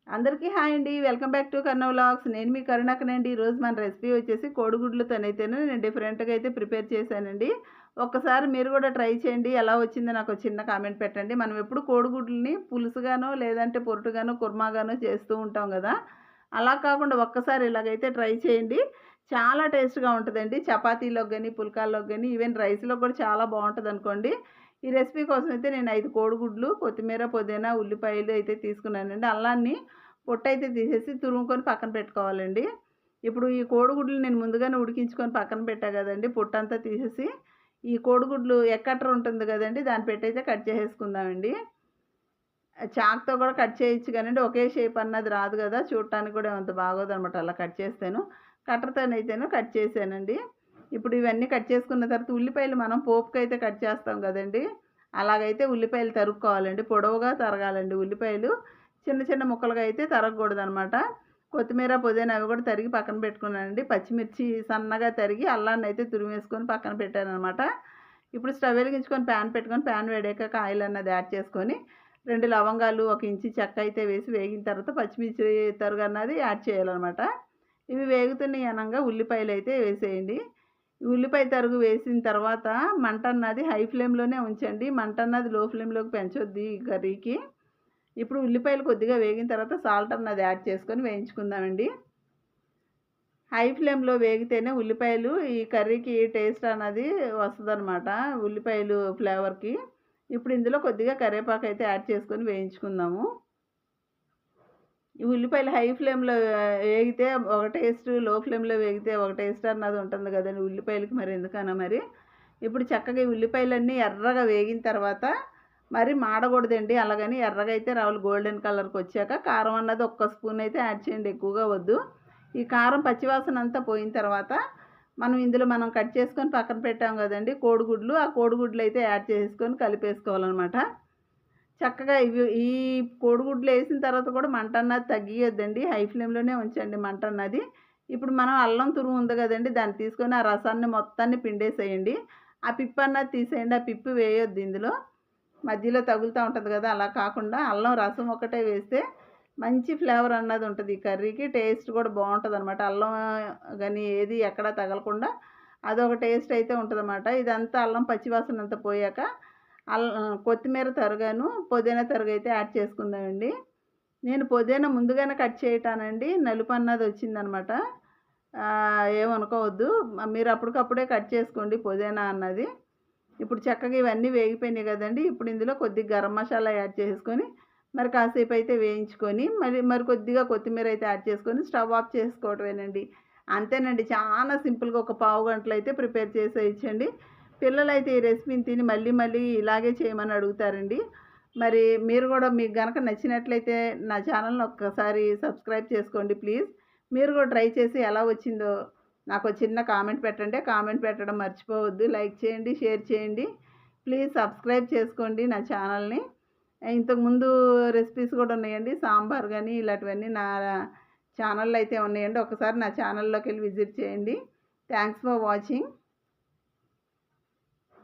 అందరికీ హాయ్ అండి. Welcome back to Karna vlogs. నేను మీ కరుణాకనండి. ఈరోజు మన రెసిపీ వచ్చేసి కోడిగుడ్లతోనైతేనే నేను డిఫరెంట్‌గా అయితే ప్రిపేర్ చేశానండి. ఒక్కసారి మీరు కూడా ట్రై చేయండి. ఎలా వచ్చిందో నాకు ఒక చిన్న కామెంట్ పెట్టండి. మనం ఎప్పుడు కోడిగుడ్లని పులుసుగానో, లేదంటే పొరుటుగానో, కుర్మాగానో చేస్తూ ఉంటాం గదా! అలా కాకుండా ఒక్కసారి ఇలాగైతే ట్రై చేయండి. చాలా టేస్ట్‌గా ఉంటదండి. చపాతీలోకి గాని, పుల్కాల్లోకి గాని, ఈవెన్ రైస్‌లో కూడా చాలా బావుంటదనుకోండి. ఈ రెసిపీ కోసం అయితే నేను 5 కోడిగుడ్లు, కొత్తిమీర, పుదీనా, ఉల్లిపాయలు అయితే తీసుకున్నానండి. అల్లాన్ని పొట్టయితే తీసేసి తురుముకొని పక్కన పెట్టుకోవాలండి. ఇప్పుడు ఈ కోడిగుడ్లు నేను ముందుగానే ఉడికించుకొని పక్కన పెట్టా గదండీ! పొట్టంతా తీసేసి, ఈ కోడిగుడ్లు ఎక్కట్ర ఉంటుంది గదండీ! దాన్ని పెట్టయితే కట్ చేసేసుకుందామండి. చాకుతో కూడా కట్ చేయొచ్చు గానండి, ఒకే షేప్ అన్నది రాదు గదా! చూడటానికి కూడా అంత బాగోదనమాట అలా కట్ చేస్తేను. కట్టర్‌తోనైతేను కట్ చేశానండి. ఇప్పుడు ఇవన్నీ కట్ చేసుకున్న తర్వాత ఉల్లిపాయలు మనం పోపుకైతే కట్ చేస్తాం గదండీ! అలాగైతే ఉల్లిపాయలు తరుక్కోవాలండి. పొడవుగా తరగాలండి ఉల్లిపాయలు. చిన్న చిన్న ముక్కలుగా అయితే తరగకూడదనమాట. కొత్తిమీర, పుదీనా అవి కూడా తరిగి పక్కన పెట్టుకున్నానండి. పచ్చిమిర్చి సన్నగా తరిగి అల్లాన్నయితే తురిమేసుకొని పక్కన పెట్టాననమాట. ఇప్పుడు స్టవ్ వెలిగించుకొని ప్యాన్ పెట్టుకొని ప్యాన్ వేడెక్కాక ఆయిల్ అన్నది యాడ్ చేసుకొని 2 లవంగాలు, 1 ఇంచు చెక్క అయితే వేసి వేగిన తర్వాత పచ్చిమిర్చి తరుగన్నది యాడ్ చేయాలనమాట. ఇవి వేగుతున్నయి అనంగా ఉల్లిపాయలైతే వేసేయండి. ఈ ఉల్లిపాయ తరుగు వేసిన తర్వాత మంటన్నది హై ఫ్లేమ్‌లోనే ఉంచండి. మంటన్నది లో ఫ్లేమ్‌లోకి పెంచొద్దు ఈ కర్రీకి. ఇప్పుడు ఉల్లిపాయలు కొద్దిగా వేగిన తర్వాత సాల్ట్ అన్నది యాడ్ చేసుకొని వేయించుకుందామండి. హై ఫ్లేమ్‌లో వేగితేనే ఉల్లిపాయలు ఈ కర్రీకి టేస్ట్ అన్నది వస్తదనమాట. ఉల్లిపాయలు ఫ్లేవర్‌కి. ఇప్పుడు ఇందులో కొద్దిగా కరివేపాకైతే యాడ్ చేసుకొని వేయించుకుందాము. ఈ ఉల్లిపాయలు హై ఫ్లేమ్‌లో వేగితే ఒక టేస్ట్, లో ఫ్లేమ్‌లో వేగితే ఒక టేస్ట్ అన్నది ఉంటుంది గదండీ ఉల్లిపాయలకి మరి ఎందుకనో మరి. ఇప్పుడు చక్కగా ఈ ఉల్లిపాయలన్నీ ఎర్రగా వేగిన తర్వాత మరి మాడకూడదండి. అలాగని ఎర్రగా అయితే రావాలి, గోల్డెన్ కలర్‌కొచ్చాక కారం అన్నది ఒక్క స్పూన్ అయితే యాడ్ చేయండి, ఎక్కువగా వద్దు. ఈ కారం పచ్చివాసన అంతా పోయిన తర్వాత ఇందులో మనం కట్ చేసుకొని పక్కన పెట్టాం గదండీ కోడిగుడ్లు. ఆ కోడిగుడ్లు అయితే యాడ్ చేసుకొని కలిపేసుకోవాలనమాట. చక్కగా ఈ కోడిగుడ్లు వేసిన తర్వాత కూడా మంట అన్నది తగ్గియొద్దండి. హై ఫ్లేమ్‌లోనే ఉంచండి మంటన్నది. ఇప్పుడు మనం అల్లం తురుము ఉంది గదండీ! దాన్ని తీసుకొని ఆ రసాన్ని మొత్తాన్ని పిండేసేయండి. ఆ పిప్పు అన్నది తీసేయండి. ఆ పిప్పు వేయొద్దు ఇందులో. మధ్యలో తగులుతా ఉంటది గదా! అలా కాకుండా అల్లం రసం ఒక్కటే వేస్తే మంచి ఫ్లేవర్ అన్నది ఉంటది ఈ కర్రీకి. టేస్ట్ కూడా బావుంటదనమాట. అల్లం గాని ఏది ఎక్కడ తగలకుండా అదొక టేస్ట్ అయితే ఉంటదనమాట. ఇదంతా అల్లం పచ్చివాసన అంతా పోయాక కొత్తిమీర తరుగాను, పుదీనా తరుగైతే యాడ్ చేసుకుందామండి. నేను పుదీనా ముందుగానే కట్ చేయటానండి. నలుపు అన్నది వచ్చిందనమాట. ఏమనుకోవద్దు. మీరు అప్పటికప్పుడే కట్ చేసుకోండి పుదీనా అన్నది. ఇప్పుడు చక్కగా ఇవన్నీ వేగిపోయినాయి గదండీ! ఇప్పుడు ఇందులో కొద్దిగా గరం మసాలా యాడ్ చేసుకొని, మరి కాసేపయితే వేయించుకొని, మరి కొద్దిగా కొత్తిమీర అయితే యాడ్ చేసుకొని స్టవ్ ఆఫ్ చేసుకోవటమేనండి. అంతేనండి. చాలా సింపుల్‌గా ఒక పావు గంటలో అయితే ప్రిపేర్ చేసేయొచ్చండి. పిల్లలైతే ఈ రెసిపీని తిని మళ్ళీ మళ్ళీ ఇలాగే చేయమని అడుగుతారండి. మరి మీరు గూడా మీకు గనక నచ్చినట్లయితే నా ఛానల్‌ని ఒక్కసారి సబ్స్క్రైబ్ చేసుకోండి ప్లీజ్. మీరు కూడా ట్రై చేసి ఎలా వచ్చిందో నాకో చిన్న కామెంట్ పెట్టండి. కామెంట్ పెట్టడం మర్చిపోవద్దు. లైక్ చేయండి, షేర్ చేయండి. ప్లీజ్ సబ్స్క్రైబ్ చేసుకోండి నా ఛానల్‌ని. ఇంతకుముందు రెసిపీస్ కూడా ఉన్నాయండి. సాంబార్ గాని ఇలాంటివన్నీ నా ఛానల్‌లో అయితే ఉన్నాయండి. ఒకసారి నా ఛానల్‌లోకెళ్ళి విజిట్ చేయండి. Thanks for watching.